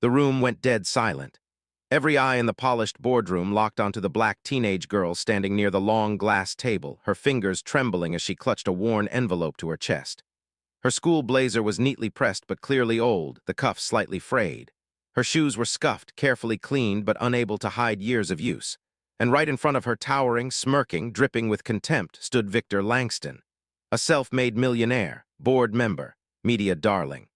The room went dead silent. Every eye in the polished boardroom locked onto the black teenage girl standing near the long glass table, her fingers trembling as she clutched a worn envelope to her chest. Her school blazer was neatly pressed but clearly old, the cuffs slightly frayed. Her shoes were scuffed, carefully cleaned but unable to hide years of use. And right in front of her, towering, smirking, dripping with contempt, stood Victor Langston, a self-made millionaire, board member, media darling.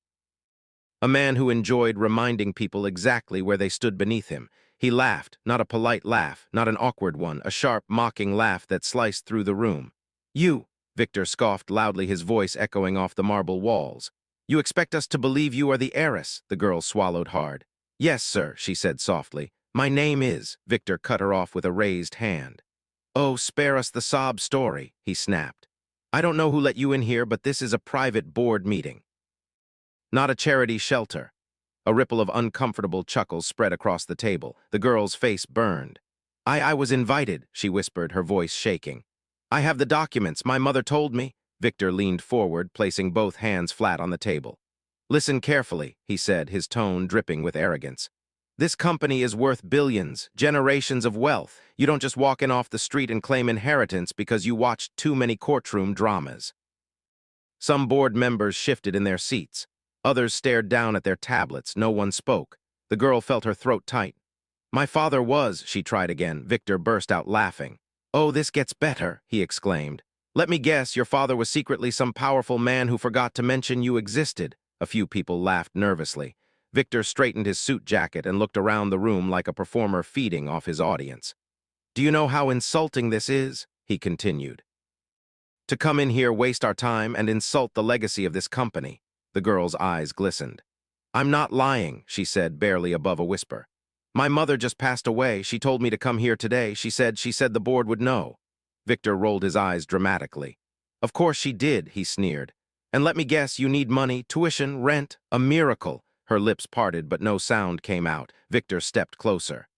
A man who enjoyed reminding people exactly where they stood beneath him. He laughed, not a polite laugh, not an awkward one, a sharp, mocking laugh that sliced through the room. "You," Victor scoffed loudly, his voice echoing off the marble walls. "You expect us to believe you are the heiress?" The girl swallowed hard. "Yes, sir," she said softly. "My name is—" Victor cut her off with a raised hand. "Oh, spare us the sob story," he snapped. "I don't know who let you in here, but this is a private board meeting, not a charity shelter." A ripple of uncomfortable chuckles spread across the table. The girl's face burned. I was invited," she whispered, her voice shaking. "I have the documents. My mother told me." Victor leaned forward, placing both hands flat on the table. "Listen carefully," he said, his tone dripping with arrogance. "This company is worth billions, generations of wealth. You don't just walk in off the street and claim inheritance because you watched too many courtroom dramas." Some board members shifted in their seats. Others stared down at their tablets. No one spoke. The girl felt her throat tight. "My father was," she tried again. Victor burst out laughing. "Oh, this gets better," he exclaimed. "Let me guess, your father was secretly some powerful man who forgot to mention you existed." A few people laughed nervously. Victor straightened his suit jacket and looked around the room like a performer feeding off his audience. "Do you know how insulting this is?" he continued. "To come in here, waste our time, and insult the legacy of this company." The girl's eyes glistened. "I'm not lying," she said, barely above a whisper. "My mother just passed away. She told me to come here today. She said the board would know." Victor rolled his eyes dramatically. "Of course she did," he sneered. "And let me guess, you need money, tuition, rent, a miracle." Her lips parted, but no sound came out. Victor stepped closer.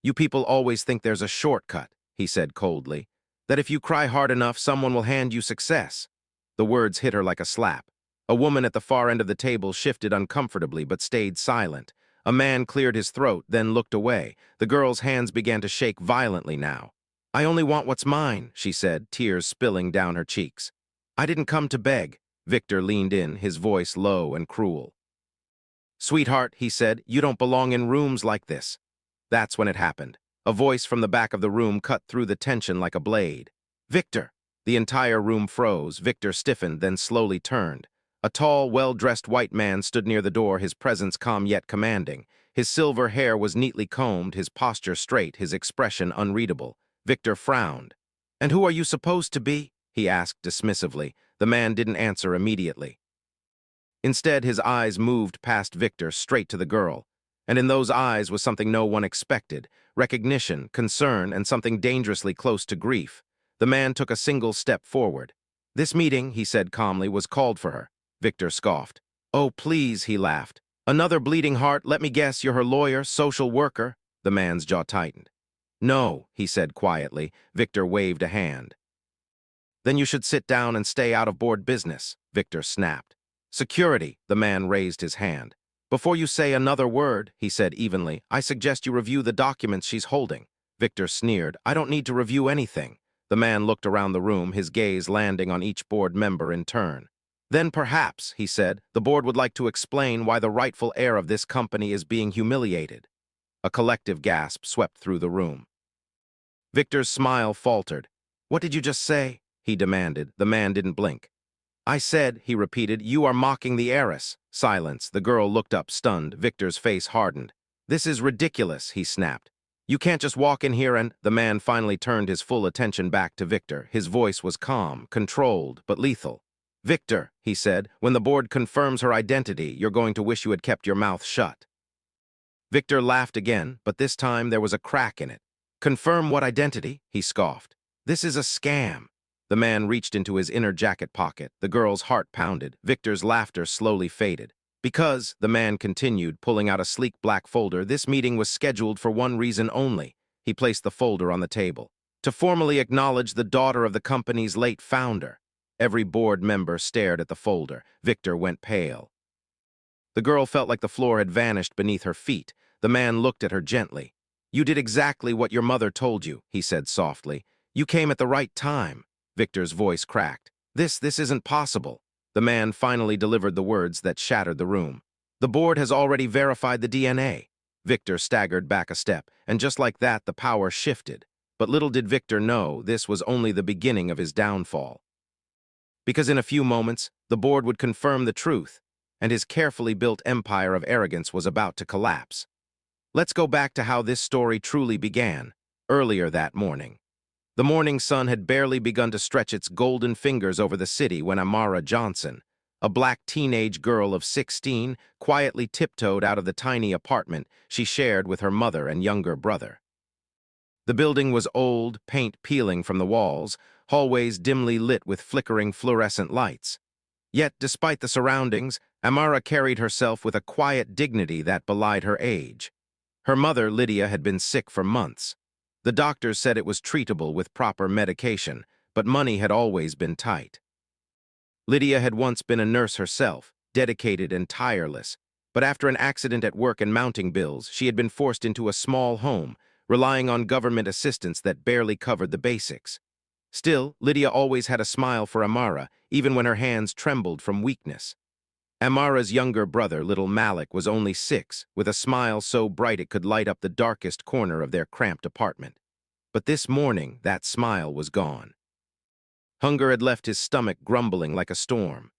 "You people always think there's a shortcut," he said coldly. "That if you cry hard enough, someone will hand you success." The words hit her like a slap. A woman at the far end of the table shifted uncomfortably but stayed silent. A man cleared his throat, then looked away. The girl's hands began to shake violently now. "I only want what's mine," she said, tears spilling down her cheeks. "I didn't come to beg." Victor leaned in, his voice low and cruel. "Sweetheart," he said, "you don't belong in rooms like this." That's when it happened. A voice from the back of the room cut through the tension like a blade. "Victor!" The entire room froze. Victor stiffened, then slowly turned. A tall, well-dressed white man stood near the door, his presence calm yet commanding. His silver hair was neatly combed, his posture straight, his expression unreadable. Victor frowned. "And who are you supposed to be?" he asked dismissively. The man didn't answer immediately. Instead, his eyes moved past Victor, straight to the girl. And in those eyes was something no one expected: recognition, concern, and something dangerously close to grief. The man took a single step forward. "This meeting," he said calmly, "was called for her." Victor scoffed. "Oh, please," he laughed. "Another bleeding heart? Let me guess, you're her lawyer, social worker?" The man's jaw tightened. "No," he said quietly. Victor waved a hand. "Then you should sit down and stay out of board business," Victor snapped. "Security," the man raised his hand. "Before you say another word," he said evenly, "I suggest you review the documents she's holding." Victor sneered. "I don't need to review anything." The man looked around the room, his gaze landing on each board member in turn. "Then perhaps," he said, "the board would like to explain why the rightful heir of this company is being humiliated." A collective gasp swept through the room. Victor's smile faltered. "What did you just say?" he demanded. The man didn't blink. "I said," he repeated, "you are mocking the heiress." Silence. The girl looked up, stunned. Victor's face hardened. "This is ridiculous," he snapped. "You can't just walk in here and—" The man finally turned his full attention back to Victor. His voice was calm, controlled, but lethal. "Victor," he said, "when the board confirms her identity, you're going to wish you had kept your mouth shut." Victor laughed again, but this time there was a crack in it. "Confirm what identity?" he scoffed. "This is a scam." The man reached into his inner jacket pocket. The girl's heart pounded. Victor's laughter slowly faded. "Because," the man continued, pulling out a sleek black folder, "this meeting was scheduled for one reason only." He placed the folder on the table. "To formally acknowledge the daughter of the company's late founder." Every board member stared at the folder. Victor went pale. The girl felt like the floor had vanished beneath her feet. The man looked at her gently. "You did exactly what your mother told you," he said softly. "You came at the right time." Victor's voice cracked. This isn't possible." The man finally delivered the words that shattered the room. "The board has already verified the DNA." Victor staggered back a step, and just like that, the power shifted. But little did Victor know this was only the beginning of his downfall. Because in a few moments, the board would confirm the truth, and his carefully built empire of arrogance was about to collapse. Let's go back to how this story truly began, earlier that morning. The morning sun had barely begun to stretch its golden fingers over the city when Amara Johnson, a black teenage girl of 16, quietly tiptoed out of the tiny apartment she shared with her mother and younger brother. The building was old, paint peeling from the walls, hallways dimly lit with flickering fluorescent lights. Yet, despite the surroundings, Amara carried herself with a quiet dignity that belied her age. Her mother, Lydia, had been sick for months. The doctors said it was treatable with proper medication, but money had always been tight. Lydia had once been a nurse herself, dedicated and tireless, but after an accident at work and mounting bills, she had been forced into a small home, relying on government assistance that barely covered the basics. Still, Lydia always had a smile for Amara, even when her hands trembled from weakness. Amara's younger brother, little Malik, was only 6, with a smile so bright it could light up the darkest corner of their cramped apartment. But this morning, that smile was gone. Hunger had left his stomach grumbling like a storm.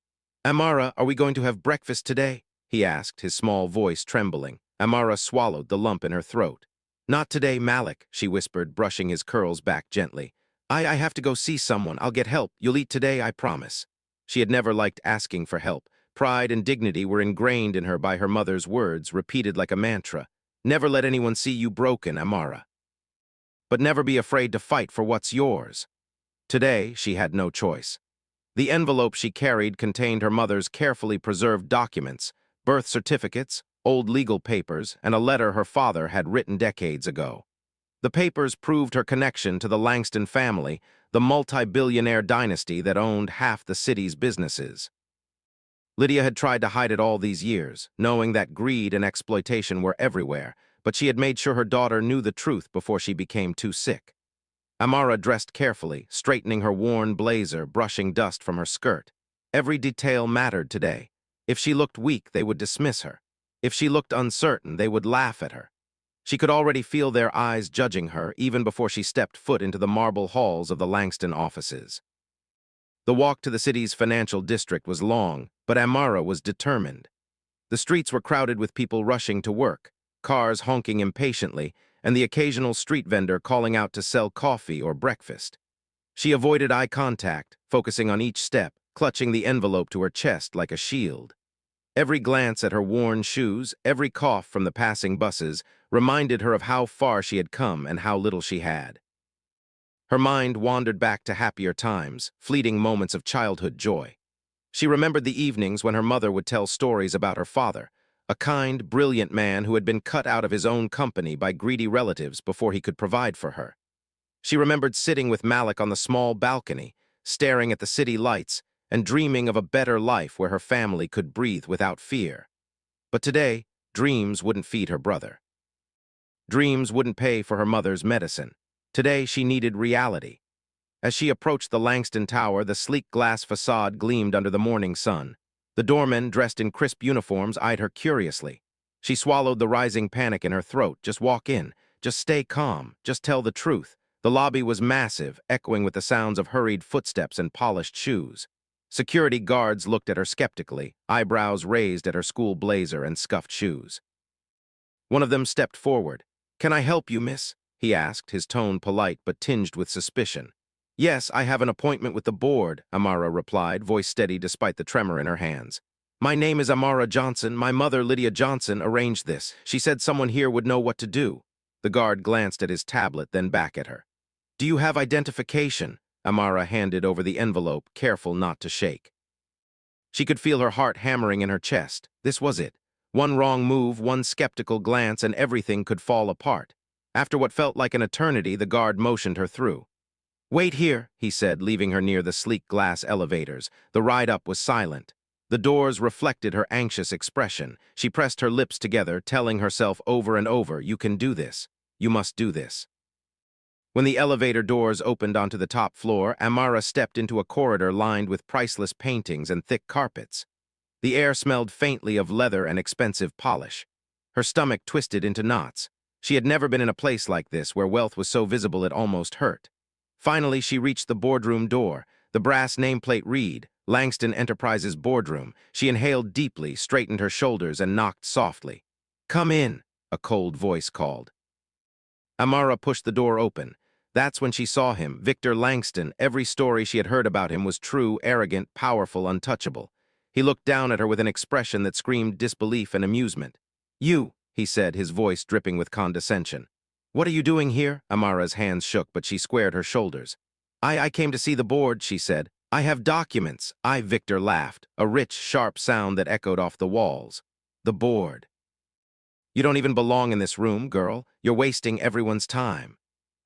"Amara, are we going to have breakfast today?" he asked, his small voice trembling. Amara swallowed the lump in her throat. "Not today, Malik," she whispered, brushing his curls back gently. I have to go see someone. I'll get help. You'll eat today, I promise." She had never liked asking for help. Pride and dignity were ingrained in her by her mother's words, repeated like a mantra. "Never let anyone see you broken, Amara. But never be afraid to fight for what's yours." Today, she had no choice. The envelope she carried contained her mother's carefully preserved documents, birth certificates, old legal papers, and a letter her father had written decades ago. The papers proved her connection to the Langston family, the multi-billionaire dynasty that owned half the city's businesses. Lydia had tried to hide it all these years, knowing that greed and exploitation were everywhere, but she had made sure her daughter knew the truth before she became too sick. Amara dressed carefully, straightening her worn blazer, brushing dust from her skirt. Every detail mattered today. If she looked weak, they would dismiss her. If she looked uncertain, they would laugh at her. She could already feel their eyes judging her even before she stepped foot into the marble halls of the Langston offices. The walk to the city's financial district was long, but Amara was determined. The streets were crowded with people rushing to work, cars honking impatiently, and the occasional street vendor calling out to sell coffee or breakfast. She avoided eye contact, focusing on each step, clutching the envelope to her chest like a shield. Every glance at her worn shoes, every cough from the passing buses, reminded her of how far she had come and how little she had. Her mind wandered back to happier times, fleeting moments of childhood joy. She remembered the evenings when her mother would tell stories about her father, a kind, brilliant man who had been cut out of his own company by greedy relatives before he could provide for her. She remembered sitting with Malik on the small balcony, staring at the city lights, and dreaming of a better life where her family could breathe without fear. But today, dreams wouldn't feed her brother. Dreams wouldn't pay for her mother's medicine. Today, she needed reality. As she approached the Langston Tower, the sleek glass facade gleamed under the morning sun. The doormen, dressed in crisp uniforms, eyed her curiously. She swallowed the rising panic in her throat. Just walk in. Just stay calm. Just tell the truth. The lobby was massive, echoing with the sounds of hurried footsteps and polished shoes. Security guards looked at her skeptically, eyebrows raised at her school blazer and scuffed shoes. One of them stepped forward. "Can I help you, miss?" he asked, his tone polite but tinged with suspicion. "Yes, I have an appointment with the board," Amara replied, voice steady despite the tremor in her hands. "My name is Amara Johnson. My mother, Lydia Johnson, arranged this. She said someone here would know what to do." The guard glanced at his tablet, then back at her. "Do you have identification?" Amara handed over the envelope, careful not to shake. She could feel her heart hammering in her chest. This was it. One wrong move, one skeptical glance, and everything could fall apart. After what felt like an eternity, the guard motioned her through. "Wait here," he said, leaving her near the sleek glass elevators. The ride up was silent. The doors reflected her anxious expression. She pressed her lips together, telling herself over and over, "You can do this. You must do this." When the elevator doors opened onto the top floor, Amara stepped into a corridor lined with priceless paintings and thick carpets. The air smelled faintly of leather and expensive polish. Her stomach twisted into knots. She had never been in a place like this where wealth was so visible it almost hurt. Finally, she reached the boardroom door. The brass nameplate read, "Langston Enterprises Boardroom." She inhaled deeply, straightened her shoulders, and knocked softly. "Come in," a cold voice called. Amara pushed the door open. That's when she saw him, Victor Langston. Every story she had heard about him was true, arrogant, powerful, untouchable. He looked down at her with an expression that screamed disbelief and amusement. "You," he said, his voice dripping with condescension. "What are you doing here?" Amara's hands shook, but she squared her shoulders. I came to see the board," she said. "I have documents." Victor laughed, a rich, sharp sound that echoed off the walls. "The board. You don't even belong in this room, girl. You're wasting everyone's time."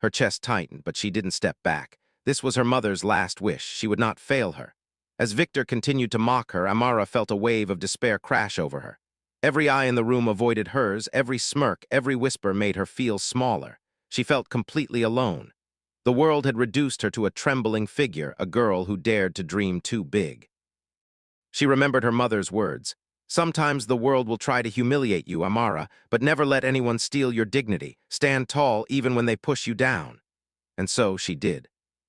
Her chest tightened, but she didn't step back. This was her mother's last wish. She would not fail her. As Victor continued to mock her, Amara felt a wave of despair crash over her. Every eye in the room avoided hers. Every smirk, every whisper made her feel smaller. She felt completely alone. The world had reduced her to a trembling figure, a girl who dared to dream too big. She remembered her mother's words. "Sometimes the world will try to humiliate you, Amara, but never let anyone steal your dignity. Stand tall even when they push you down." And so she did.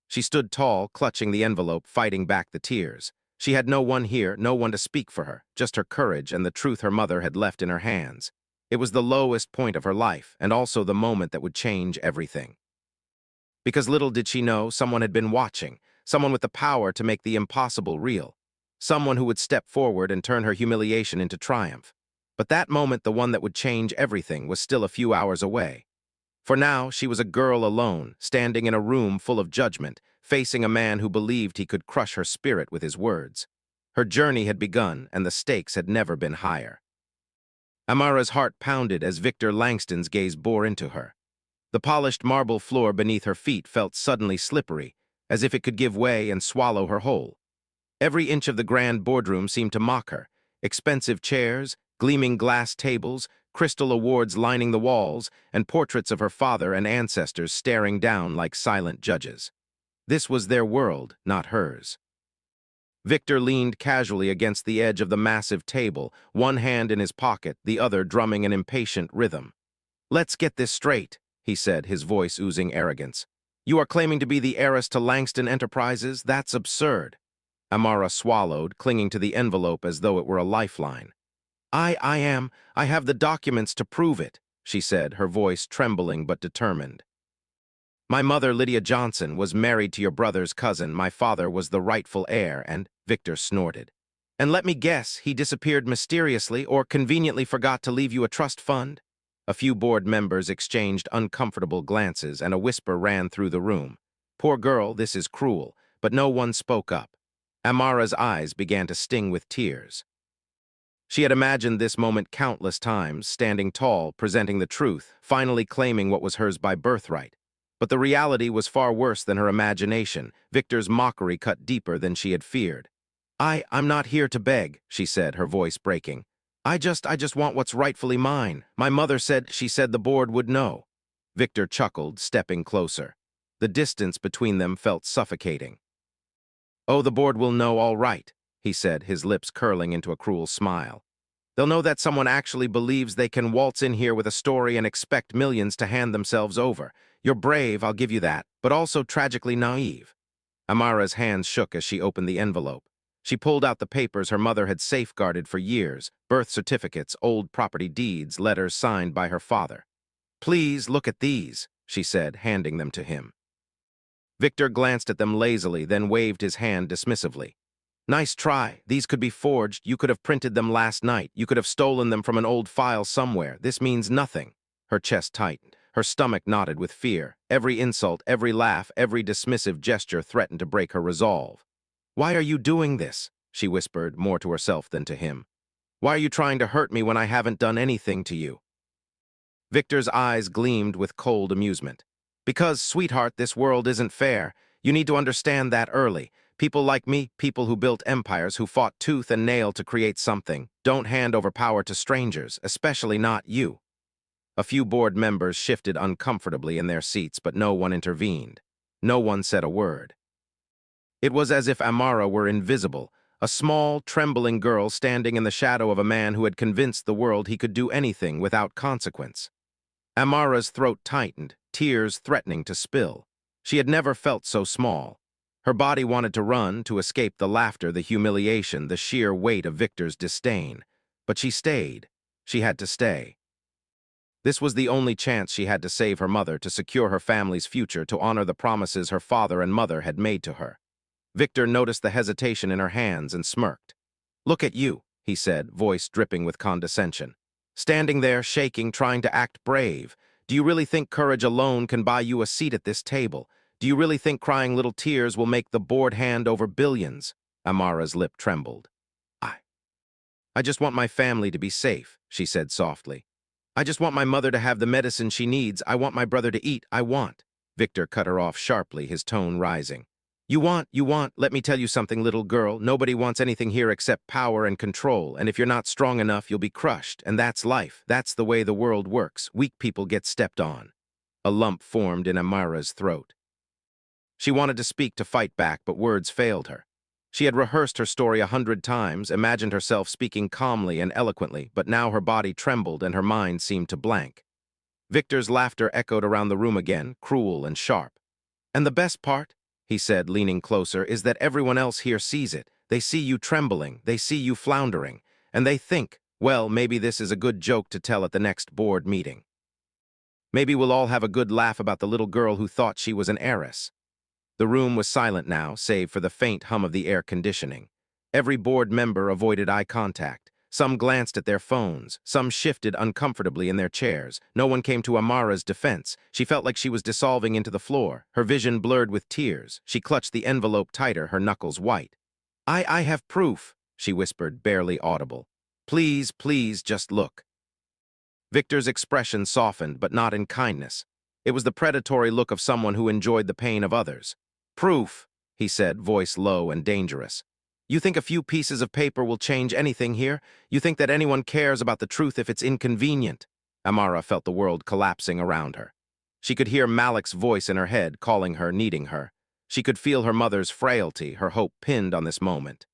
She stood tall, clutching the envelope, fighting back the tears. She had no one here, no one to speak for her, just her courage and the truth her mother had left in her hands. It was the lowest point of her life, and also the moment that would change everything. Because little did she know, someone had been watching, someone with the power to make the impossible real. Someone who would step forward and turn her humiliation into triumph. But that moment, the one that would change everything, was still a few hours away. For now, she was a girl alone, standing in a room full of judgment, facing a man who believed he could crush her spirit with his words. Her journey had begun, and the stakes had never been higher. Amara's heart pounded as Victor Langston's gaze bore into her. The polished marble floor beneath her feet felt suddenly slippery, as if it could give way and swallow her whole. Every inch of the grand boardroom seemed to mock her. Expensive chairs, gleaming glass tables, crystal awards lining the walls, and portraits of her father and ancestors staring down like silent judges. This was their world, not hers. Victor leaned casually against the edge of the massive table, one hand in his pocket, the other drumming an impatient rhythm. "Let's get this straight," he said, his voice oozing arrogance. "You are claiming to be the heiress to Langston Enterprises? That's absurd." Amara swallowed, clinging to the envelope as though it were a lifeline. I am. I have the documents to prove it," she said, her voice trembling but determined. "My mother, Lydia Johnson, was married to your brother's cousin. My father was the rightful heir," and Victor snorted. "And let me guess, he disappeared mysteriously or conveniently forgot to leave you a trust fund?" A few board members exchanged uncomfortable glances, and a whisper ran through the room. "Poor girl, this is cruel," but no one spoke up. Amara's eyes began to sting with tears. She had imagined this moment countless times, standing tall, presenting the truth, finally claiming what was hers by birthright. But the reality was far worse than her imagination. Victor's mockery cut deeper than she had feared. I'm not here to beg," she said, her voice breaking. I just want what's rightfully mine. My mother said the board would know." Victor chuckled, stepping closer. The distance between them felt suffocating. "Oh, the board will know all right," he said, his lips curling into a cruel smile. "They'll know that someone actually believes they can waltz in here with a story and expect millions to hand themselves over. You're brave, I'll give you that, but also tragically naive." Amara's hands shook as she opened the envelope. She pulled out the papers her mother had safeguarded for years, birth certificates, old property deeds, letters signed by her father. "Please look at these," she said, handing them to him. Victor glanced at them lazily, then waved his hand dismissively. "Nice try. These could be forged. You could have printed them last night. You could have stolen them from an old file somewhere. This means nothing." Her chest tightened. Her stomach knotted with fear. Every insult, every laugh, every dismissive gesture threatened to break her resolve. "Why are you doing this?" she whispered, more to herself than to him. "Why are you trying to hurt me when I haven't done anything to you?" Victor's eyes gleamed with cold amusement. "Because, sweetheart, this world isn't fair. You need to understand that early. People like me, people who built empires, who fought tooth and nail to create something, don't hand over power to strangers, especially not you." A few board members shifted uncomfortably in their seats, but no one intervened. No one said a word. It was as if Amara were invisible, a small, trembling girl standing in the shadow of a man who had convinced the world he could do anything without consequence. Amara's throat tightened, tears threatening to spill. She had never felt so small. Her body wanted to run, to escape the laughter, the humiliation, the sheer weight of Victor's disdain. But she stayed. She had to stay. This was the only chance she had to save her mother, to secure her family's future, to honor the promises her father and mother had made to her. Victor noticed the hesitation in her hands and smirked. "Look at you," he said, voice dripping with condescension. "Standing there, shaking, trying to act brave. Do you really think courage alone can buy you a seat at this table? Do you really think crying little tears will make the board hand over billions?" Amara's lip trembled. I just want my family to be safe," she said softly. "I just want my mother to have the medicine she needs. I want my brother to eat. I want." Victor cut her off sharply, his tone rising. You want, let me tell you something, little girl. Nobody wants anything here except power and control, and if you're not strong enough, you'll be crushed, and that's life. That's the way the world works. Weak people get stepped on." A lump formed in Amara's throat. She wanted to speak, to fight back, but words failed her. She had rehearsed her story 100 times, imagined herself speaking calmly and eloquently, but now her body trembled and her mind seemed to blank. Victor's laughter echoed around the room again, cruel and sharp. "And the best part," he said, leaning closer, "is that everyone else here sees it. They see you trembling, they see you floundering, and they think, well, maybe this is a good joke to tell at the next board meeting. Maybe we'll all have a good laugh about the little girl who thought she was an heiress." The room was silent now, save for the faint hum of the air conditioning. Every board member avoided eye contact. Some glanced at their phones. Some shifted uncomfortably in their chairs. No one came to Amara's defense. She felt like she was dissolving into the floor, her vision blurred with tears. She clutched the envelope tighter, her knuckles white. I have proof," she whispered, barely audible. "Please, please, just look." Victor's expression softened, but not in kindness. It was the predatory look of someone who enjoyed the pain of others. "Proof," he said, voice low and dangerous. "You think a few pieces of paper will change anything here? You think that anyone cares about the truth if it's inconvenient?" Amara felt the world collapsing around her. She could hear Malik's voice in her head, calling her, needing her. She could feel her mother's frailty, her hope pinned on this moment.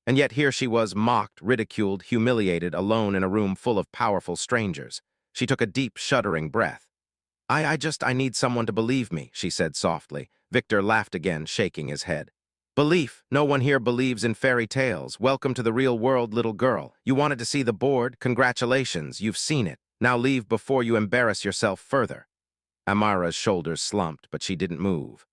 And yet here she was, mocked, ridiculed, humiliated, alone in a room full of powerful strangers. She took a deep, shuddering breath. I need someone to believe me," she said softly. Victor laughed again, shaking his head. "Belief? No one here believes in fairy tales. Welcome to the real world, little girl. You wanted to see the board? Congratulations, you've seen it. Now leave before you embarrass yourself further." Amara's shoulders slumped, but she didn't move.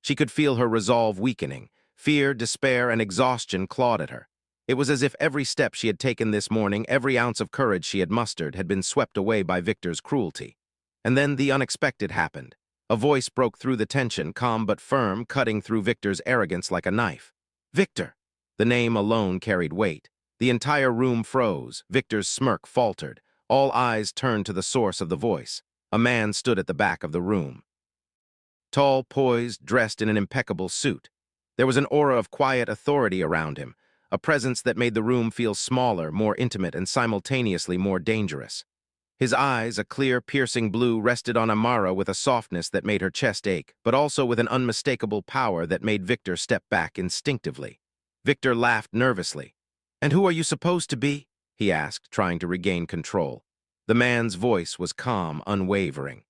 She could feel her resolve weakening. Fear, despair, and exhaustion clawed at her. It was as if every step she had taken this morning, every ounce of courage she had mustered, had been swept away by Victor's cruelty. And then the unexpected happened. A voice broke through the tension, calm but firm, cutting through Victor's arrogance like a knife. "Victor!" The name alone carried weight. The entire room froze. Victor's smirk faltered. All eyes turned to the source of the voice. A man stood at the back of the room. Tall, poised, dressed in an impeccable suit. There was an aura of quiet authority around him, a presence that made the room feel smaller, more intimate, and simultaneously more dangerous. His eyes, a clear, piercing blue, rested on Amara with a softness that made her chest ache, but also with an unmistakable power that made Victor step back instinctively. Victor laughed nervously. "And who are you supposed to be?" he asked, trying to regain control. The man's voice was calm, unwavering.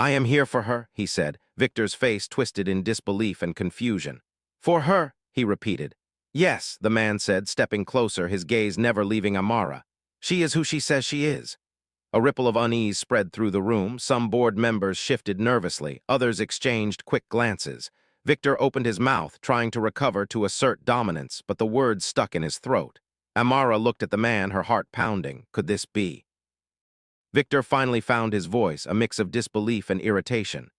"I am here for her," he said, Victor's face twisted in disbelief and confusion. "For her," he repeated. "Yes," the man said, stepping closer, his gaze never leaving Amara. "She is who she says she is." A ripple of unease spread through the room. Some board members shifted nervously. Others exchanged quick glances. Victor opened his mouth, trying to recover, to assert dominance, but the words stuck in his throat. Amara looked at the man, her heart pounding. Could this be? Victor finally found his voice, a mix of disbelief and irritation.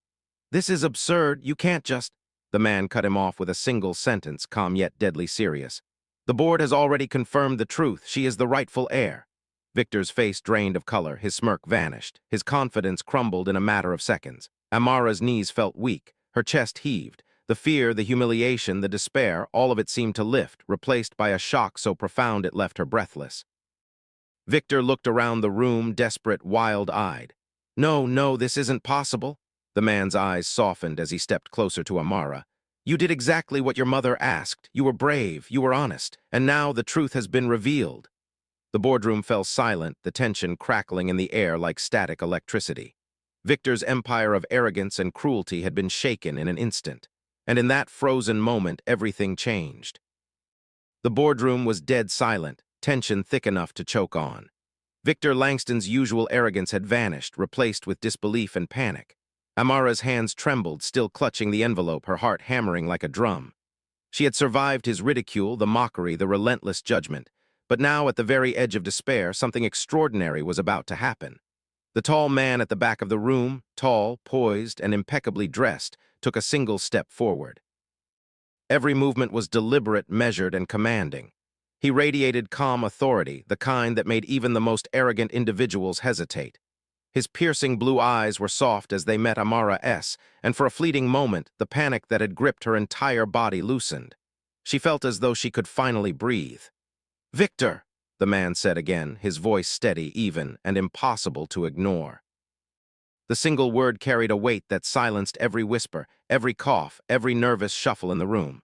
"This is absurd. You can't just—" The man cut him off with a single sentence, calm yet deadly serious. "The board has already confirmed the truth. She is the rightful heir." Victor's face drained of color, his smirk vanished. His confidence crumbled in a matter of seconds. Amara's knees felt weak, her chest heaved. The fear, the humiliation, the despair, all of it seemed to lift, replaced by a shock so profound it left her breathless. Victor looked around the room, desperate, wild-eyed. No, no, this isn't possible. The man's eyes softened as he stepped closer to Amara. You did exactly what your mother asked. You were brave, you were honest, and now the truth has been revealed. The boardroom fell silent, the tension crackling in the air like static electricity. Victor's empire of arrogance and cruelty had been shaken in an instant, and in that frozen moment everything changed. The boardroom was dead silent, tension thick enough to choke on. Victor Langston's usual arrogance had vanished, replaced with disbelief and panic. Amara's hands trembled, still clutching the envelope, her heart hammering like a drum. She had survived his ridicule, the mockery, the relentless judgment. But now, at the very edge of despair, something extraordinary was about to happen. The tall man at the back of the room, tall, poised, and impeccably dressed, took a single step forward. Every movement was deliberate, measured, and commanding. He radiated calm authority, the kind that made even the most arrogant individuals hesitate. His piercing blue eyes were soft as they met Amara's, and for a fleeting moment, the panic that had gripped her entire body loosened. She felt as though she could finally breathe. "Victor," the man said again, his voice steady, even, and impossible to ignore. The single word carried a weight that silenced every whisper, every cough, every nervous shuffle in the room.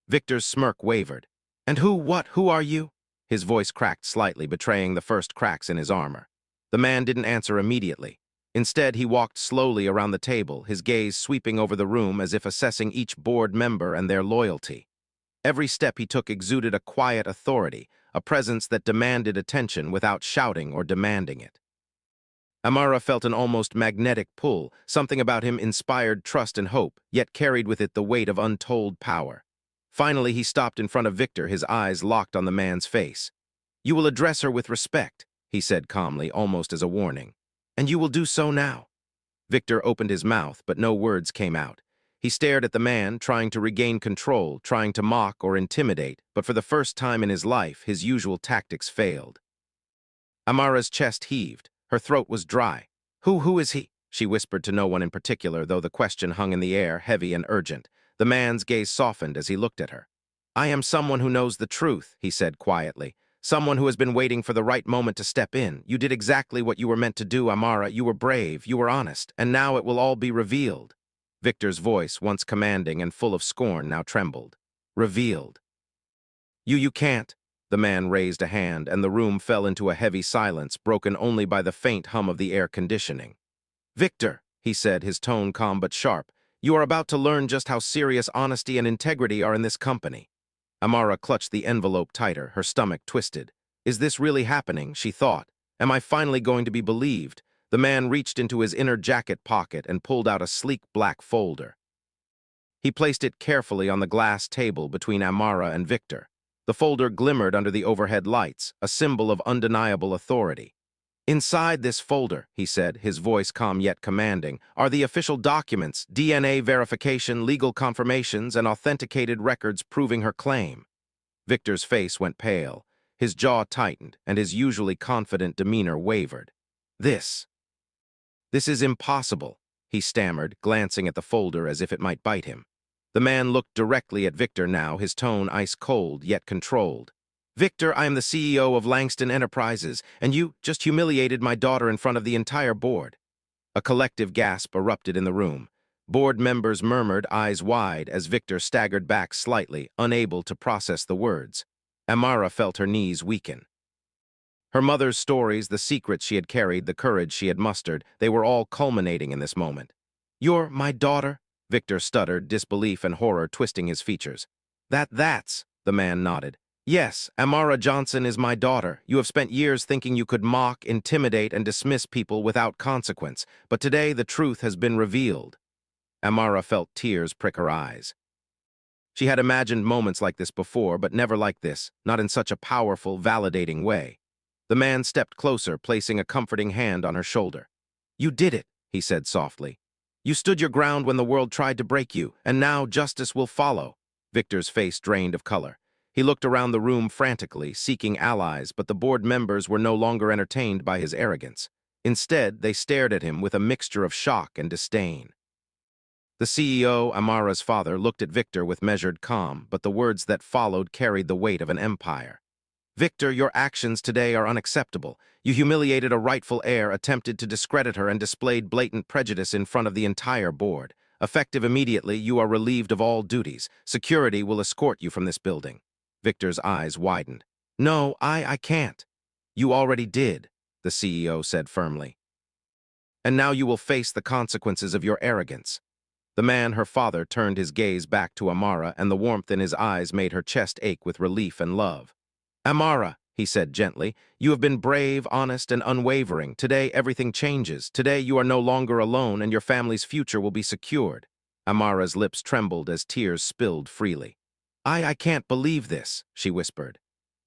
Victor's smirk wavered. "And who are you?" His voice cracked slightly, betraying the first cracks in his armor. The man didn't answer immediately. Instead, he walked slowly around the table, his gaze sweeping over the room as if assessing each board member and their loyalty. Every step he took exuded a quiet authority, a presence that demanded attention without shouting or demanding it. Amara felt an almost magnetic pull, something about him inspired trust and hope, yet carried with it the weight of untold power. Finally, he stopped in front of Victor, his eyes locked on the man's face. "You will address her with respect," he said calmly, almost as a warning. "And you will do so now." Victor opened his mouth, but no words came out. He stared at the man, trying to regain control, trying to mock or intimidate, but for the first time in his life, his usual tactics failed. Amara's chest heaved. Her throat was dry. Who is he?" she whispered to no one in particular, though the question hung in the air, heavy and urgent. The man's gaze softened as he looked at her. "I am someone who knows the truth," he said quietly. "Someone who has been waiting for the right moment to step in. You did exactly what you were meant to do, Amara. You were brave, you were honest, and now it will all be revealed." Victor's voice, once commanding and full of scorn, now trembled. "Revealed." You can't." The man raised a hand, and the room fell into a heavy silence, broken only by the faint hum of the air conditioning. "Victor," he said, his tone calm but sharp, "you are about to learn just how serious honesty and integrity are in this company." Amara clutched the envelope tighter, her stomach twisted. "Is this really happening?" she thought. "Am I finally going to be believed?" The man reached into his inner jacket pocket and pulled out a sleek black folder. He placed it carefully on the glass table between Amara and Victor. The folder glimmered under the overhead lights, a symbol of undeniable authority. "Inside this folder," he said, his voice calm yet commanding, "are the official documents, DNA verification, legal confirmations, and authenticated records proving her claim." Victor's face went pale. His jaw tightened, and his usually confident demeanor wavered. This is impossible," he stammered, glancing at the folder as if it might bite him. The man looked directly at Victor now, his tone ice-cold, yet controlled. "Victor, I am the CEO of Langston Enterprises, and you just humiliated my daughter in front of the entire board." A collective gasp erupted in the room. Board members murmured, eyes wide, as Victor staggered back slightly, unable to process the words. Amara felt her knees weaken. Her mother's stories, the secrets she had carried, the courage she had mustered, they were all culminating in this moment. "You're my daughter?" Victor stuttered, disbelief and horror twisting his features. That's," the man nodded. "Yes, Amara Johnson is my daughter. You have spent years thinking you could mock, intimidate, and dismiss people without consequence, but today the truth has been revealed." Amara felt tears prick her eyes. She had imagined moments like this before, but never like this, not in such a powerful, validating way. The man stepped closer, placing a comforting hand on her shoulder. "You did it," he said softly. "You stood your ground when the world tried to break you, and now justice will follow." Victor's face drained of color. He looked around the room frantically, seeking allies, but the board members were no longer entertained by his arrogance. Instead, they stared at him with a mixture of shock and disdain. The CEO, Amara's father, looked at Victor with measured calm, but the words that followed carried the weight of an empire. Victor, your actions today are unacceptable. You humiliated a rightful heir, attempted to discredit her, and displayed blatant prejudice in front of the entire board. Effective immediately, you are relieved of all duties. Security will escort you from this building. Victor's eyes widened. No, I can't. You already did, the CEO said firmly. And now you will face the consequences of your arrogance. The man, her father, turned his gaze back to Amara, and the warmth in his eyes made her chest ache with relief and love. Amara, he said gently, you have been brave, honest, and unwavering. Today, everything changes. Today, you are no longer alone, and your family's future will be secured. Amara's lips trembled as tears spilled freely. I can't believe this, she whispered.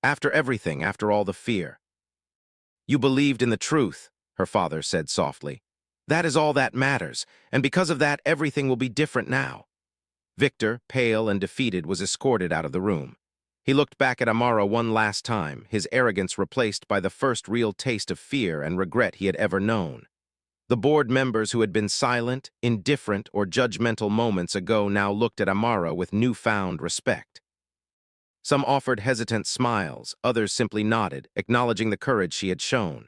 After everything, after all the fear. You believed in the truth, her father said softly. That is all that matters, and because of that, everything will be different now. Victor, pale and defeated, was escorted out of the room. He looked back at Amara one last time, his arrogance replaced by the first real taste of fear and regret he had ever known. The board members who had been silent, indifferent, or judgmental moments ago now looked at Amara with newfound respect. Some offered hesitant smiles, others simply nodded, acknowledging the courage she had shown.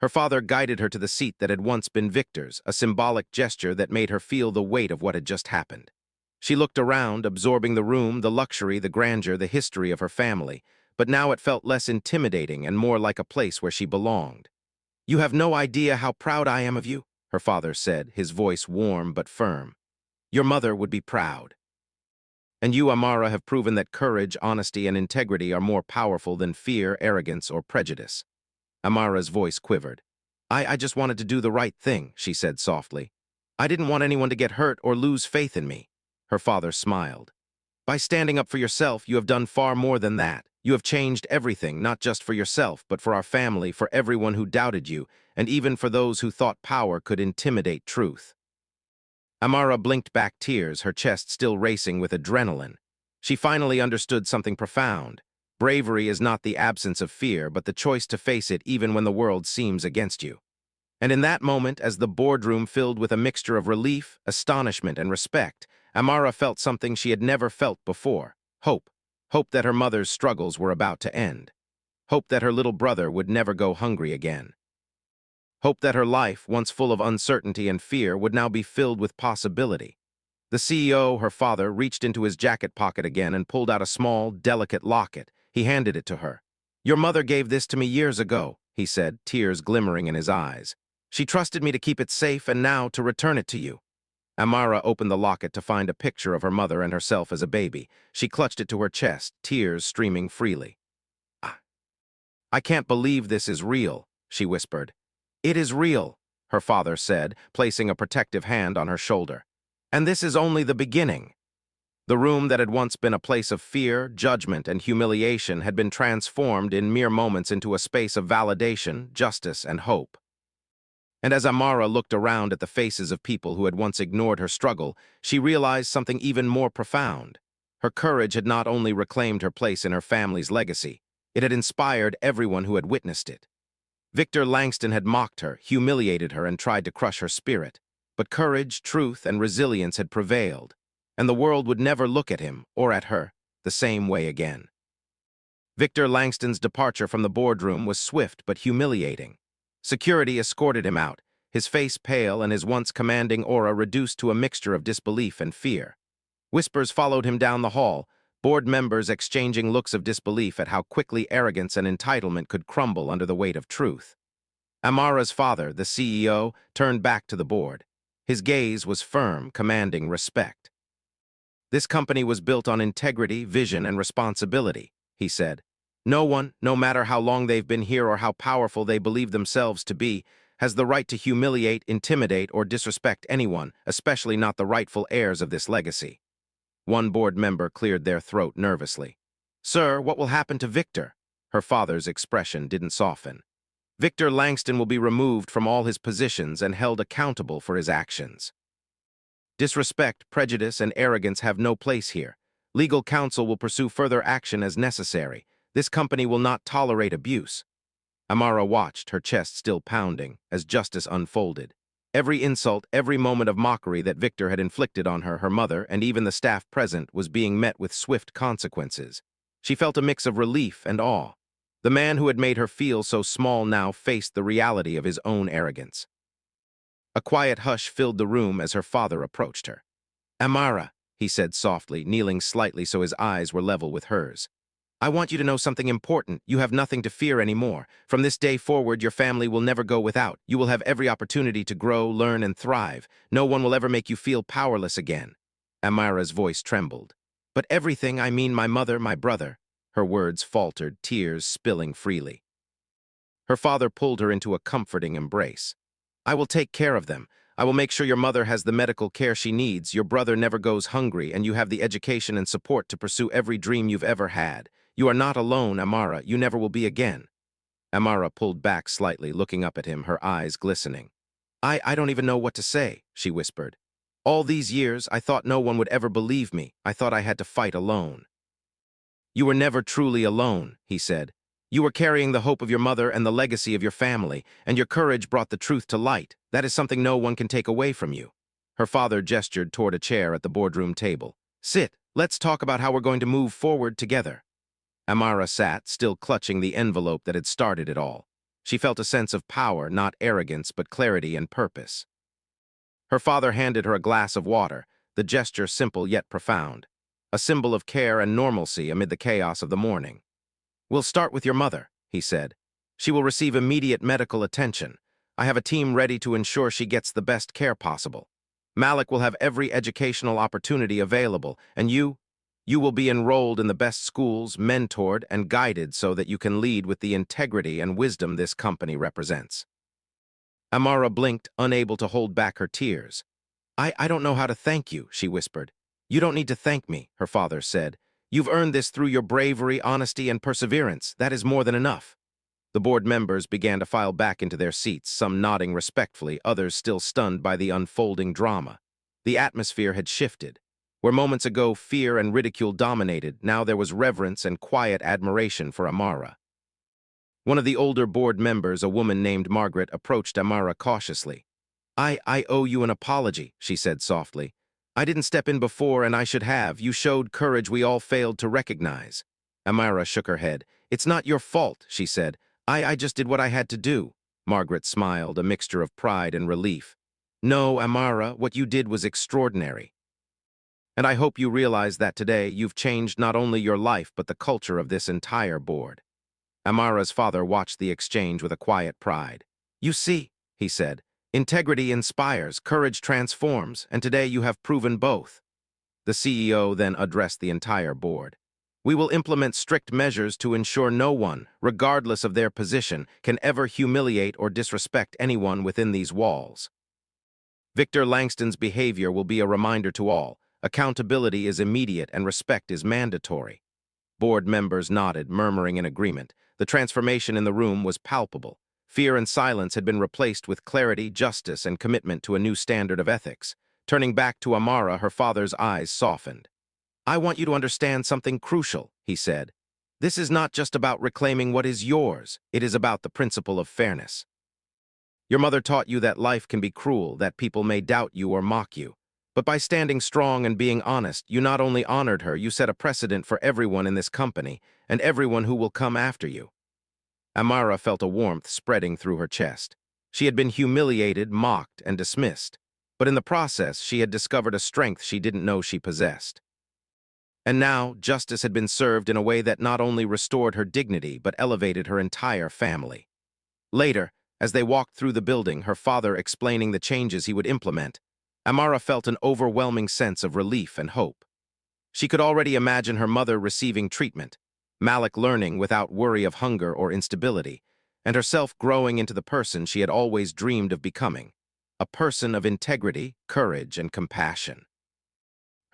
Her father guided her to the seat that had once been Victor's, a symbolic gesture that made her feel the weight of what had just happened. She looked around, absorbing the room, the luxury, the grandeur, the history of her family, but now it felt less intimidating and more like a place where she belonged. You have no idea how proud I am of you, her father said, his voice warm but firm. Your mother would be proud. And you, Amara, have proven that courage, honesty, and integrity are more powerful than fear, arrogance, or prejudice. Amara's voice quivered. I just wanted to do the right thing, she said softly. I didn't want anyone to get hurt or lose faith in me. Her father smiled. By standing up for yourself, you have done far more than that. You have changed everything, not just for yourself, but for our family, for everyone who doubted you, and even for those who thought power could intimidate truth. Amara blinked back tears, her chest still racing with adrenaline. She finally understood something profound. Bravery is not the absence of fear, but the choice to face it even when the world seems against you. And in that moment, as the boardroom filled with a mixture of relief, astonishment, and respect, Amara felt something she had never felt before. Hope. Hope that her mother's struggles were about to end. Hope that her little brother would never go hungry again. Hope that her life, once full of uncertainty and fear, would now be filled with possibility. The CEO, her father, reached into his jacket pocket again and pulled out a small, delicate locket. He handed it to her. Your mother gave this to me years ago, he said, tears glimmering in his eyes. She trusted me to keep it safe and now to return it to you. Amara opened the locket to find a picture of her mother and herself as a baby. She clutched it to her chest, tears streaming freely. I can't believe this is real, she whispered. It is real, her father said, placing a protective hand on her shoulder. And this is only the beginning. The room that had once been a place of fear, judgment, and humiliation had been transformed in mere moments into a space of validation, justice, and hope. And as Amara looked around at the faces of people who had once ignored her struggle, she realized something even more profound. Her courage had not only reclaimed her place in her family's legacy, it had inspired everyone who had witnessed it. Victor Langston had mocked her, humiliated her, and tried to crush her spirit. But courage, truth, and resilience had prevailed, and the world would never look at him, or at her, the same way again. Victor Langston's departure from the boardroom was swift but humiliating. Security escorted him out, his face pale and his once commanding aura reduced to a mixture of disbelief and fear. Whispers followed him down the hall, board members exchanging looks of disbelief at how quickly arrogance and entitlement could crumble under the weight of truth. Amara's father, the CEO, turned back to the board. His gaze was firm, commanding respect. This company was built on integrity, vision, and responsibility, he said. No one, no matter how long they've been here or how powerful they believe themselves to be, has the right to humiliate, intimidate, or disrespect anyone, especially not the rightful heirs of this legacy. One board member cleared their throat nervously. Sir, what will happen to Victor? Her father's expression didn't soften. Victor Langston will be removed from all his positions and held accountable for his actions. Disrespect, prejudice, and arrogance have no place here. Legal counsel will pursue further action as necessary. This company will not tolerate abuse. Amara watched, her chest still pounding, as justice unfolded. Every insult, every moment of mockery that Victor had inflicted on her, her mother, and even the staff present was being met with swift consequences. She felt a mix of relief and awe. The man who had made her feel so small now faced the reality of his own arrogance. A quiet hush filled the room as her father approached her. "Amara," he said softly, kneeling slightly so his eyes were level with hers. "I want you to know something important. You have nothing to fear anymore. From this day forward, your family will never go without. You will have every opportunity to grow, learn, and thrive. No one will ever make you feel powerless again." Amara's voice trembled. "But everything, I mean my mother, my brother." Her words faltered, tears spilling freely. Her father pulled her into a comforting embrace. "I will take care of them. I will make sure your mother has the medical care she needs, your brother never goes hungry, and you have the education and support to pursue every dream you've ever had. You are not alone, Amara. You never will be again." Amara pulled back slightly, looking up at him, her eyes glistening. I don't even know what to say," she whispered. "All these years, I thought no one would ever believe me. I thought I had to fight alone." "You were never truly alone," he said. "You were carrying the hope of your mother and the legacy of your family, and your courage brought the truth to light. That is something no one can take away from you." Her father gestured toward a chair at the boardroom table. "Sit. Let's talk about how we're going to move forward together." Amara sat, still clutching the envelope that had started it all. She felt a sense of power, not arrogance, but clarity and purpose. Her father handed her a glass of water, the gesture simple yet profound, a symbol of care and normalcy amid the chaos of the morning. "We'll start with your mother," he said. "She will receive immediate medical attention. I have a team ready to ensure she gets the best care possible. Malik will have every educational opportunity available, and you will be enrolled in the best schools, mentored, and guided so that you can lead with the integrity and wisdom this company represents." Amara blinked, unable to hold back her tears. I don't know how to thank you," she whispered. "You don't need to thank me," her father said. "You've earned this through your bravery, honesty, and perseverance. That is more than enough." The board members began to file back into their seats, some nodding respectfully, others still stunned by the unfolding drama. The atmosphere had shifted. Where moments ago fear and ridicule dominated, now there was reverence and quiet admiration for Amara. One of the older board members, a woman named Margaret, approached Amara cautiously. I owe you an apology," she said softly. "I didn't step in before, and I should have. You showed courage we all failed to recognize." Amara shook her head. "It's not your fault," she said. I just did what I had to do." Margaret smiled, a mixture of pride and relief. "No, Amara, what you did was extraordinary. And I hope you realize that today you've changed not only your life but the culture of this entire board." Amara's father watched the exchange with a quiet pride. "You see," he said, "integrity inspires, courage transforms, and today you have proven both." The CEO then addressed the entire board. "We will implement strict measures to ensure no one, regardless of their position, can ever humiliate or disrespect anyone within these walls. Victor Langston's behavior will be a reminder to all. Accountability is immediate and respect is mandatory." Board members nodded, murmuring in agreement. The transformation in the room was palpable. Fear and silence had been replaced with clarity, justice, and commitment to a new standard of ethics. Turning back to Amara, her father's eyes softened. "I want you to understand something crucial," he said. "This is not just about reclaiming what is yours. It is about the principle of fairness. Your mother taught you that life can be cruel, that people may doubt you or mock you. But by standing strong and being honest, you not only honored her, you set a precedent for everyone in this company and everyone who will come after you." Amara felt a warmth spreading through her chest. She had been humiliated, mocked, and dismissed. But in the process, she had discovered a strength she didn't know she possessed. And now, justice had been served in a way that not only restored her dignity, but elevated her entire family. Later, as they walked through the building, her father explaining the changes he would implement, Amara felt an overwhelming sense of relief and hope. She could already imagine her mother receiving treatment, Malik learning without worry of hunger or instability, and herself growing into the person she had always dreamed of becoming, a person of integrity, courage, and compassion.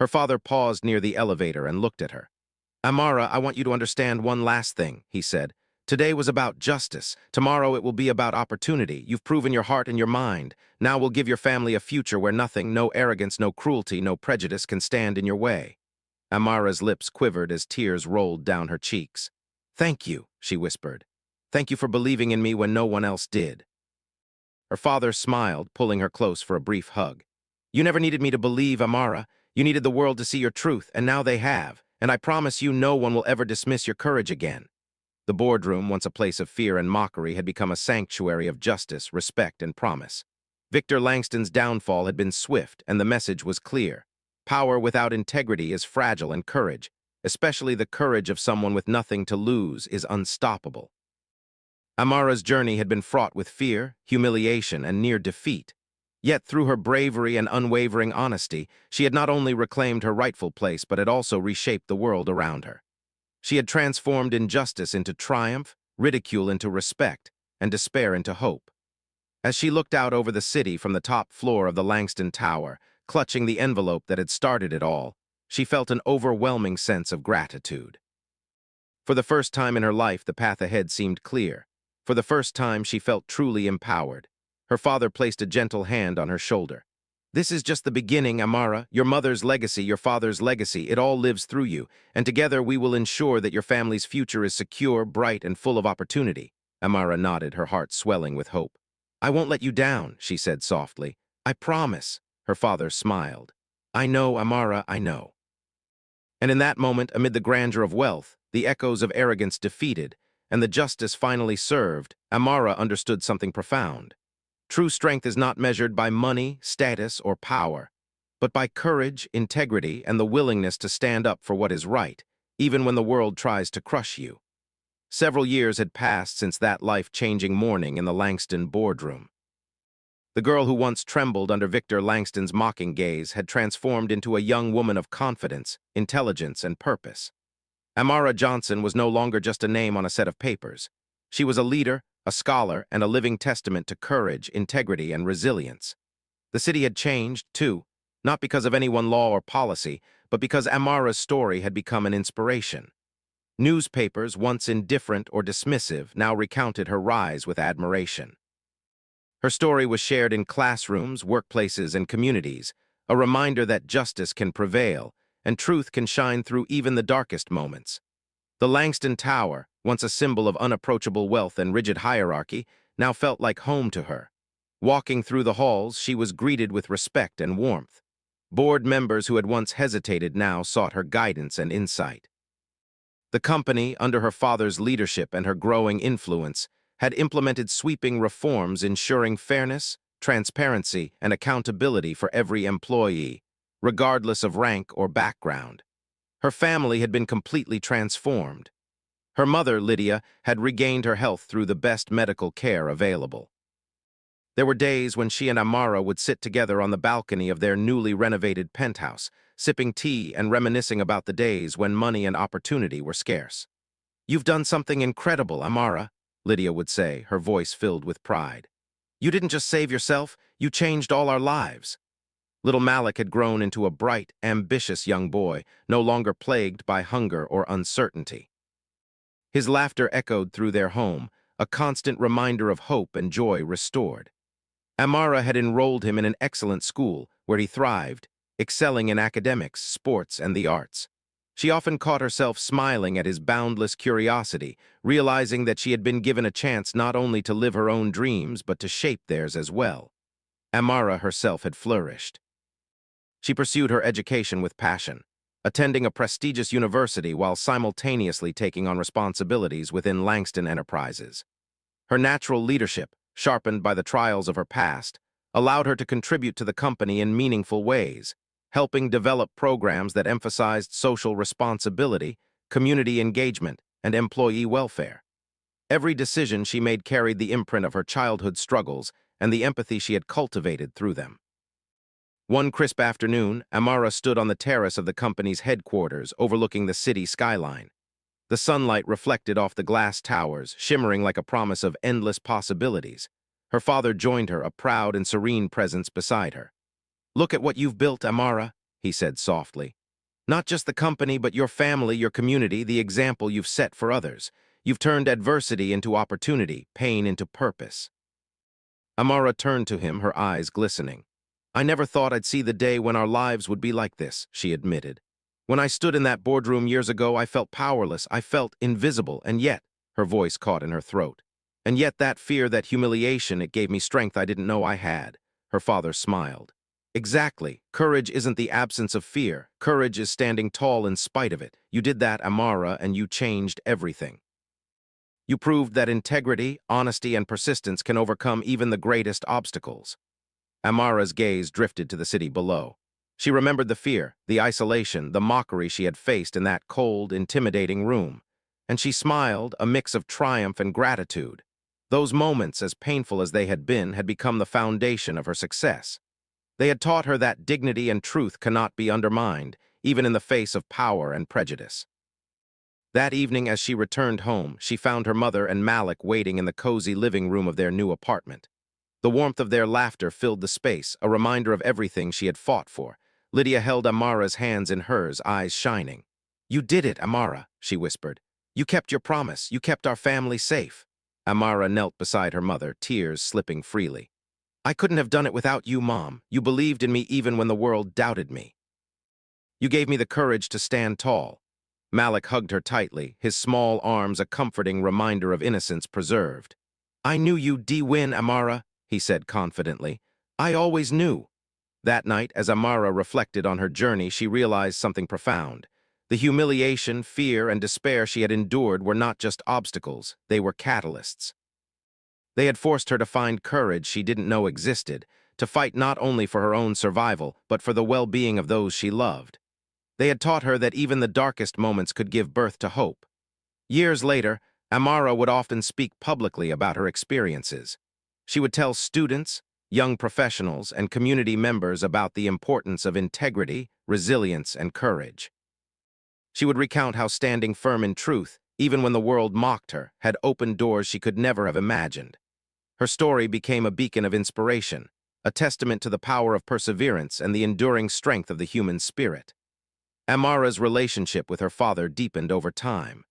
Her father paused near the elevator and looked at her. "Amara, I want you to understand one last thing," he said. "Today was about justice. Tomorrow it will be about opportunity. You've proven your heart and your mind. Now we'll give your family a future where nothing, no arrogance, no cruelty, no prejudice can stand in your way." Amara's lips quivered as tears rolled down her cheeks. "Thank you," she whispered. "Thank you for believing in me when no one else did." Her father smiled, pulling her close for a brief hug. You never needed me to believe, Amara. You needed the world to see your truth, and now they have. And I promise you no one will ever dismiss your courage again. The boardroom, once a place of fear and mockery, had become a sanctuary of justice, respect, and promise. Victor Langston's downfall had been swift, and the message was clear. Power without integrity is fragile, and courage, especially the courage of someone with nothing to lose, is unstoppable. Amara's journey had been fraught with fear, humiliation, and near defeat. Yet through her bravery and unwavering honesty, she had not only reclaimed her rightful place but had also reshaped the world around her. She had transformed injustice into triumph, ridicule into respect, and despair into hope. As she looked out over the city from the top floor of the Langston Tower, clutching the envelope that had started it all, she felt an overwhelming sense of gratitude. For the first time in her life, the path ahead seemed clear. For the first time, she felt truly empowered. Her father placed a gentle hand on her shoulder. This is just the beginning, Amara. Your mother's legacy, your father's legacy, it all lives through you, and together we will ensure that your family's future is secure, bright, and full of opportunity. Amara nodded, her heart swelling with hope. I won't let you down, she said softly. I promise. Her father smiled. I know, Amara, I know. And in that moment, amid the grandeur of wealth, the echoes of arrogance defeated, and the justice finally served, Amara understood something profound. True strength is not measured by money, status, or power, but by courage, integrity, and the willingness to stand up for what is right, even when the world tries to crush you. Several years had passed since that life-changing morning in the Langston boardroom. The girl who once trembled under Victor Langston's mocking gaze had transformed into a young woman of confidence, intelligence, and purpose. Amara Johnson was no longer just a name on a set of papers. She was a leader, a scholar, and a living testament to courage, integrity, and resilience. The city had changed, too, not because of any one law or policy, but because Amara's story had become an inspiration. Newspapers, once indifferent or dismissive, now recounted her rise with admiration. Her story was shared in classrooms, workplaces, and communities, a reminder that justice can prevail, and truth can shine through even the darkest moments. The Langston Tower, once a symbol of unapproachable wealth and rigid hierarchy, now felt like home to her. Walking through the halls, she was greeted with respect and warmth. Board members who had once hesitated now sought her guidance and insight. The company, under her father's leadership and her growing influence, had implemented sweeping reforms ensuring fairness, transparency, and accountability for every employee, regardless of rank or background. Her family had been completely transformed. Her mother, Lydia, had regained her health through the best medical care available. There were days when she and Amara would sit together on the balcony of their newly renovated penthouse, sipping tea and reminiscing about the days when money and opportunity were scarce. You've done something incredible, Amara, Lydia would say, her voice filled with pride. You didn't just save yourself, you changed all our lives. Little Malik had grown into a bright, ambitious young boy, no longer plagued by hunger or uncertainty. His laughter echoed through their home, a constant reminder of hope and joy restored. Amara had enrolled him in an excellent school where he thrived, excelling in academics, sports, and the arts. She often caught herself smiling at his boundless curiosity, realizing that she had been given a chance not only to live her own dreams but to shape theirs as well. Amara herself had flourished. She pursued her education with passion, attending a prestigious university while simultaneously taking on responsibilities within Langston Enterprises. Her natural leadership, sharpened by the trials of her past, allowed her to contribute to the company in meaningful ways, helping develop programs that emphasized social responsibility, community engagement, and employee welfare. Every decision she made carried the imprint of her childhood struggles and the empathy she had cultivated through them. One crisp afternoon, Amara stood on the terrace of the company's headquarters overlooking the city skyline. The sunlight reflected off the glass towers, shimmering like a promise of endless possibilities. Her father joined her, a proud and serene presence beside her. Look at what you've built, Amara, he said softly. Not just the company, but your family, your community, the example you've set for others. You've turned adversity into opportunity, pain into purpose. Amara turned to him, her eyes glistening. I never thought I'd see the day when our lives would be like this, she admitted. When I stood in that boardroom years ago, I felt powerless, I felt invisible, and yet, her voice caught in her throat. And yet that fear, that humiliation, it gave me strength I didn't know I had. Her father smiled. Exactly. Courage isn't the absence of fear. Courage is standing tall in spite of it. You did that, Amara, and you changed everything. You proved that integrity, honesty, and persistence can overcome even the greatest obstacles. Amara's gaze drifted to the city below. She remembered the fear, the isolation, the mockery she had faced in that cold, intimidating room. And she smiled, a mix of triumph and gratitude. Those moments, as painful as they had been, had become the foundation of her success. They had taught her that dignity and truth cannot be undermined, even in the face of power and prejudice. That evening, as she returned home, she found her mother and Malik waiting in the cozy living room of their new apartment. The warmth of their laughter filled the space, a reminder of everything she had fought for. Lydia held Amara's hands in hers, eyes shining. "You did it, Amara," she whispered. "You kept your promise. You kept our family safe." Amara knelt beside her mother, tears slipping freely. "I couldn't have done it without you, Mom. You believed in me even when the world doubted me. You gave me the courage to stand tall." Malik hugged her tightly, his small arms a comforting reminder of innocence preserved. "I knew you'd win, Amara," he said confidently. "I always knew." That night, as Amara reflected on her journey, she realized something profound. The humiliation, fear, and despair she had endured were not just obstacles, they were catalysts. They had forced her to find courage she didn't know existed, to fight not only for her own survival, but for the well-being of those she loved. They had taught her that even the darkest moments could give birth to hope. Years later, Amara would often speak publicly about her experiences. She would tell students, young professionals, and community members about the importance of integrity, resilience, and courage. She would recount how standing firm in truth, even when the world mocked her, had opened doors she could never have imagined. Her story became a beacon of inspiration, a testament to the power of perseverance and the enduring strength of the human spirit. Amara's relationship with her father deepened over time.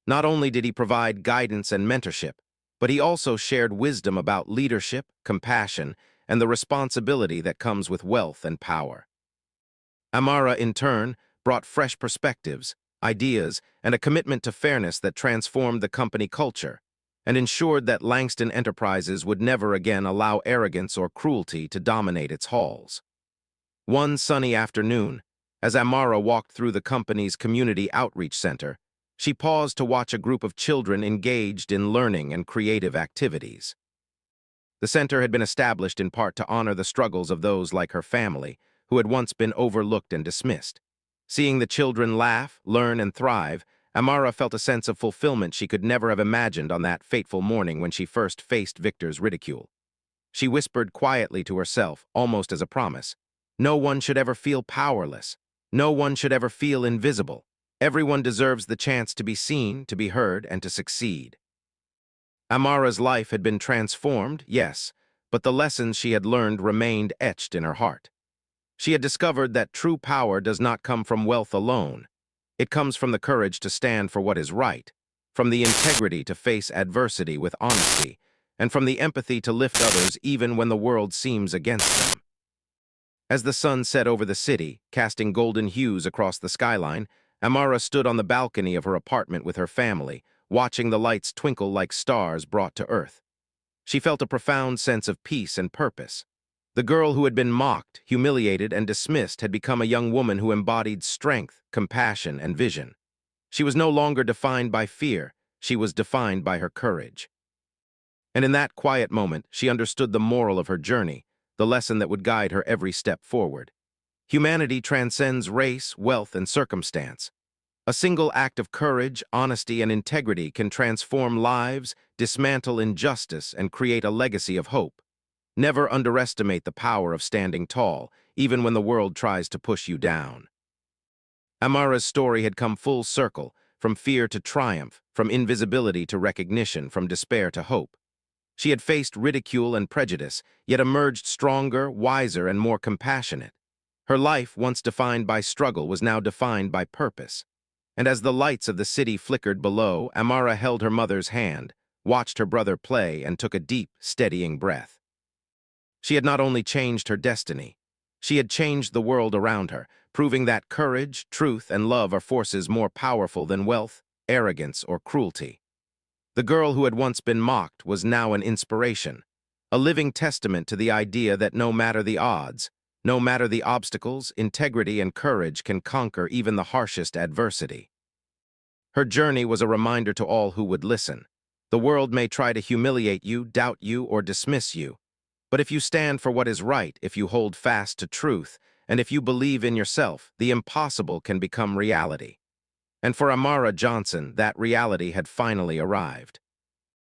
Not only did he provide guidance and mentorship, but he also shared wisdom about leadership, compassion, and the responsibility that comes with wealth and power. Amara, in turn, brought fresh perspectives, ideas, and a commitment to fairness that transformed the company culture and ensured that Langston Enterprises would never again allow arrogance or cruelty to dominate its halls. One sunny afternoon, as Amara walked through the company's community outreach center, she paused to watch a group of children engaged in learning and creative activities. The center had been established in part to honor the struggles of those like her family, who had once been overlooked and dismissed. Seeing the children laugh, learn, and thrive, Amara felt a sense of fulfillment she could never have imagined on that fateful morning when she first faced Victor's ridicule. She whispered quietly to herself, almost as a promise, "No one should ever feel powerless. No one should ever feel invisible. Everyone deserves the chance to be seen, to be heard, and to succeed." Amara's life had been transformed, yes, but the lessons she had learned remained etched in her heart. She had discovered that true power does not come from wealth alone. It comes from the courage to stand for what is right, from the integrity to face adversity with honesty, and from the empathy to lift others even when the world seems against them. As the sun set over the city, casting golden hues across the skyline, Amara stood on the balcony of her apartment with her family, watching the lights twinkle like stars brought to earth. She felt a profound sense of peace and purpose. The girl who had been mocked, humiliated, and dismissed had become a young woman who embodied strength, compassion, and vision. She was no longer defined by fear, she was defined by her courage. And in that quiet moment, she understood the moral of her journey, the lesson that would guide her every step forward. Humanity transcends race, wealth, and circumstance. A single act of courage, honesty, and integrity can transform lives, dismantle injustice, and create a legacy of hope. Never underestimate the power of standing tall, even when the world tries to push you down. Amara's story had come full circle, from fear to triumph, from invisibility to recognition, from despair to hope. She had faced ridicule and prejudice, yet emerged stronger, wiser, and more compassionate. Her life, once defined by struggle, was now defined by purpose. And as the lights of the city flickered below, Amara held her mother's hand, watched her brother play, and took a deep, steadying breath. She had not only changed her destiny, she had changed the world around her, proving that courage, truth, and love are forces more powerful than wealth, arrogance, or cruelty. The girl who had once been mocked was now an inspiration, a living testament to the idea that no matter the odds, no matter the obstacles, integrity and courage can conquer even the harshest adversity. Her journey was a reminder to all who would listen. The world may try to humiliate you, doubt you, or dismiss you. But if you stand for what is right, if you hold fast to truth, and if you believe in yourself, the impossible can become reality. And for Amara Johnson, that reality had finally arrived.